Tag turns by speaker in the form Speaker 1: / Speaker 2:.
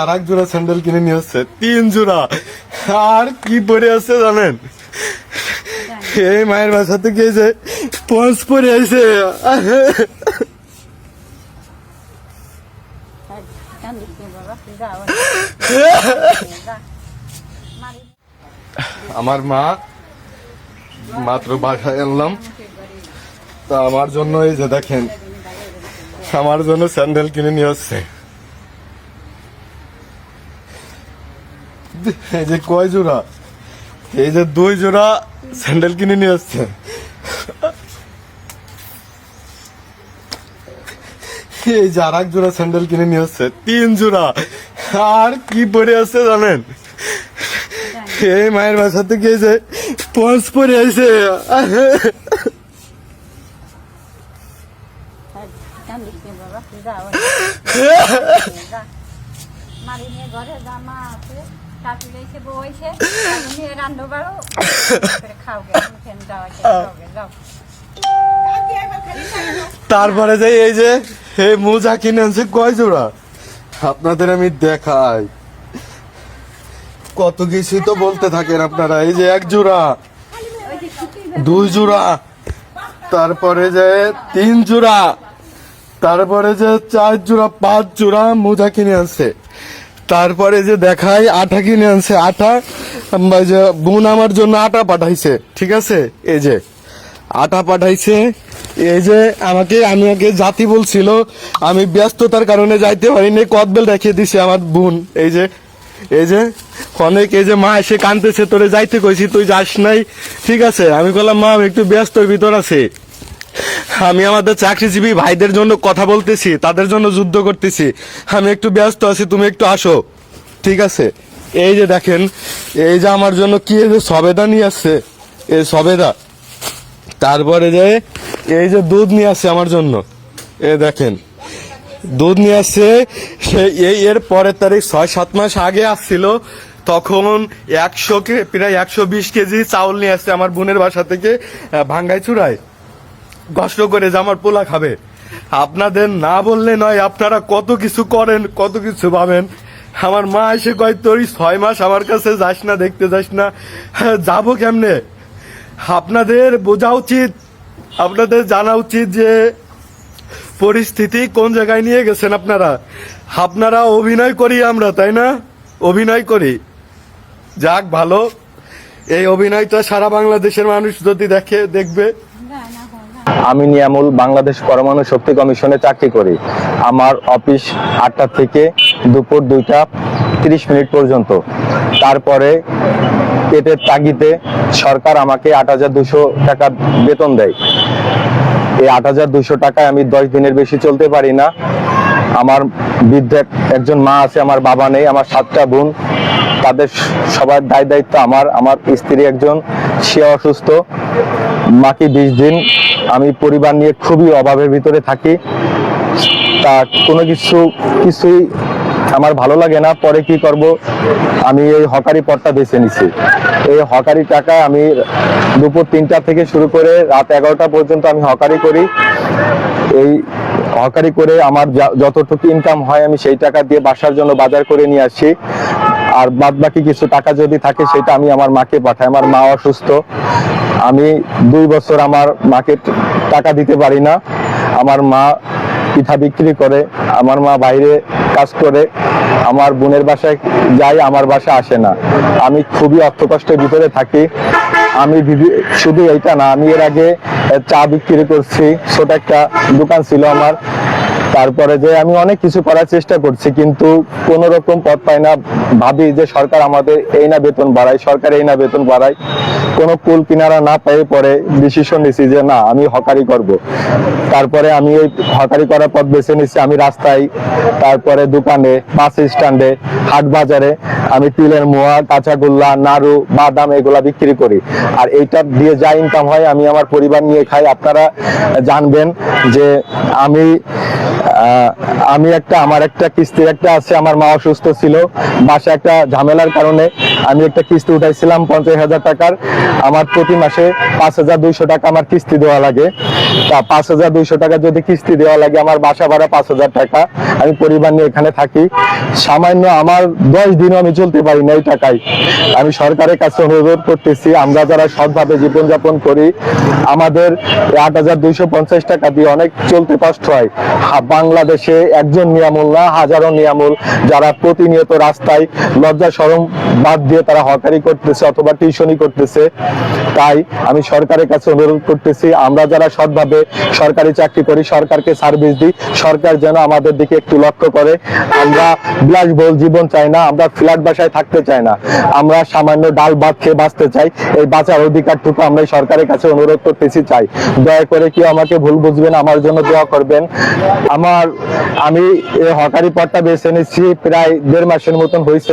Speaker 1: আর এক জোড়া স্যান্ডেল কিনে নিয়ে আসছে, 3 জোড়া। আর কি পরে আছে জানেন, এই মায়ের বাসা থেকে যে পঞ্চ পরে আছে। আমার মা মাত্র বাসায় আনলাম, তা আমার জন্য এই যে দেখেন, আমার জন্য স্যান্ডেল কিনে নিয়ে আসছে। এই যে কয় জোড়া, এই যে 2 জোড়া স্যান্ডেল কিনে নিয়ে আসছে। এই যে আর এক জোড়া স্যান্ডেল কিনে নিয়ে আসছে, 3 জোড়া। আর কি পরে আছে জানেন, এই মায়ের বাসা থেকে যে পঞ্চ পরে আছে। তারপরে যে এই যে মোজা কিনে আনছে কয় জোড়া, আপনাদের আমি দেখাই। কত কিছু তো বলতে থাকেন আপনারা। এই যে 1 জোড়া, 2 জোড়া, তারপরে যে 3 জোড়া, তারপরে যে 4 জোড়া, 5 জোড়া মোজা কিনে আনছে। তারপরে যে দেখাই আটা কিনে আনছে, আটা যে বোন আমার জন্য আটা পাঠাইছে, ঠিক আছে। এই যে আটা পাঠাইছে। এই যে আমাকে জাতি বলছিল, আমি ব্যস্ততার কারণে যাইতে পারিনি, কদবেল রেখে দিছে আমার বোন। এই যে অনেক, এই যে মা এসে কানতেছে, তোরে যাইতে কইছি তুই যাস নাই, ঠিক আছে। আমি বললাম মা আমি একটু ব্যস্তর ভিতর আছে, আমি আমাদের চাকরিজীবী ভাইদের জন্য কথা বলতেছি, তাদের জন্য যুদ্ধ করতেছি, আমি একটু ব্যস্ত আছি, তুমি একটু আসো, ঠিক আছে। এই যে দেখেন, এই যে আমার জন্য কি এই যে সবেদা নিয়ে আসছে, এই সবেদা। তারপরে যে এই যে দুধ নিয়ে আসছে আমার জন্য, এই দেখেন দুধ নিয়ে আসছে। এর পরের তারিখ 6-7 মাস আগে আসছিল, তখন 100 প্রায় 120 কেজি চাউল নিয়ে আসছে আমার বোনের বাসা থেকে, ভাঙ্গাই চূড়ায় কষ্ট করে যে আমার পোলা খাবে। আপনাদের না বললে নয়, আপনারা কত কিছু করেন, কত কিছু ভাবেন। আমার মা এসে কয় তোর 6 মাস আমার কাছে যাস না, দেখতে যাস না, যাবো কেমনে। আপনাদের বোঝা উচিত, আপনাদের জানা উচিত যে পরিস্থিতি কোন জায়গায় নিয়ে গেছেন আপনারা অভিনয় করি আমরা, তাই না, অভিনয় করি। যাক ভালো, এই অভিনয়টা সারা বাংলাদেশের মানুষ যদি দেখবে।
Speaker 2: আমি নিয়ামুল বাংলাদেশ পরমাণু শক্তি কমিশনে চাকরি করি। আমার অফিস 8টা থেকে দুপুর 2টা 30 পর্যন্ত। তারপরে পেটের তাগিদে সরকার আমাকে 8,200 টাকা বেতন দেয়। এই 8,200 টাকায় আমি 10 দিনের বেশি চলতে পারি না। আমার বৃদ্ধ একজন মা আছে, আমার বাবা নেই, আমার 7টা বোন, তাদের সবার দায়িত্ব আমার স্ত্রী একজন, সে অসুস্থ। মাকে 20 দিন আমি পরিবার নিয়ে খুবই অভাবের ভিতরে থাকি। তা কোনো কিছুই আমার ভালো লাগে না। পরে কি করব, আমি এই হকারি পদটা বেছে নিছি। এই হকারি টাকায় আমি দুপুর 3টা থেকে শুরু করে রাত 11টা পর্যন্ত আমি হকারি করি। এই হকারি করে আমার যতটুকু ইনকাম হয় আমি সেই টাকা দিয়ে বাসার জন্য বাজার করে নিয়ে আসি। আর বাদ বাকি কিছু টাকা যদি থাকে সেটা আমি আমার মাকে পাঠাই। আমার মা অসুস্থ, আমি 2 বছর আমার মাকে টাকা দিতে পারি না। আমার মা পিঠা বিক্রি করে, আমার মা বাইরে কাজ করে, আমার বোনের বাসায় যাই, আমার বাসা আসে না। আমি খুবই অর্থকষ্টের ভিতরে থাকি। আমি শুধু এইটা না, আমি এর আগে চা বিক্রি করছি, ছোট একটা দোকান ছিল আমার। তারপরে যে আমি অনেক কিছু করার চেষ্টা করছি, কিন্তু কোন রকম পথ পাই না। ভাবি যে সরকার আমাদের এই না বেতন বাড়ায়, সরকার এই না বেতন বাড়ায়, কোনো কুল কিনারা না পেয়ে পরে ডিসিশন নিছি যে না, আমি হকারি করব। তারপরে আমি এই হকারি করার পথ বেছে নিচ্ছি। আমি রাস্তায়, তারপরে দোকানে, বাস স্ট্যান্ডে, হাট বাজারে আমি তিলের মোয়া, কাঁচাগোল্লা, নাড়ু, বাদাম এগুলা বিক্রি করি। আর এইটা দিয়ে যা ইনকাম হয় আমি আমার পরিবার নিয়ে খাই। আপনারা জানবেন যে আমার একটা কিস্তির একটা আছে, আমার মা অসুস্থ ছিল, বাসা একটা ঝামেলার কারণে আমি একটা কিস্তি উঠাইছিলাম 50,000 টাকার। আমার প্রতি মাসে 5,200 টাকা আমার কিস্তি দেওয়া লাগে। তা 5,200 টাকা যদি কিস্তি দেওয়া লাগে, আমার বাসা ভাড়া 5,000 টাকা, আমি পরিবার নিয়ে এখানে থাকি। সামান্য আমার 10 দিনও আমি চলতে পারি না এই টাকায়। আমি সরকারের কাছে অনুরোধ করতেছি, আমরা যারা সৎভাবে জীবনযাপন করি, আমাদের 8,250 টাকা দিয়ে অনেক চলতে কষ্ট হয়। বাংলাদেশে একজন নিয়ামূল না, হাজারো নিয়ামূল যারা প্রতিনিয়ত রাস্তায় লজ্জা শরম বাদ দিয়ে তারা হকারি করতেছে অথবা টিউশনি করতেছে। তাই আমি সরকারের কাছে অনুরোধ করতেছি, আমরা যারা সৎভাবে সরকারি চাকরি করি, সরকারকে সার্ভিস দিই, সরকার যেন আমাদের দিকে একটু লক্ষ্য করে। আমরা বিলাসবহুল জীবন চাই না, আমরা ফ্ল্যাট বাসায় থাকতে চাই না, আমরা সামান্য ডাল ভাত খেয়ে বাঁচতে চাই। এই বাঁচার অধিকারটুকু আমরা সরকারের কাছে অনুরোধ করতেছি। চাই দয়া করে কেউ আমাকে ভুল বুঝবেন, আমার জন্য দোয়া করবেন। আমি এই হকারি পদটা বেছে নিচ্ছি প্রায় 1.5 মাসের মতন হয়েছে।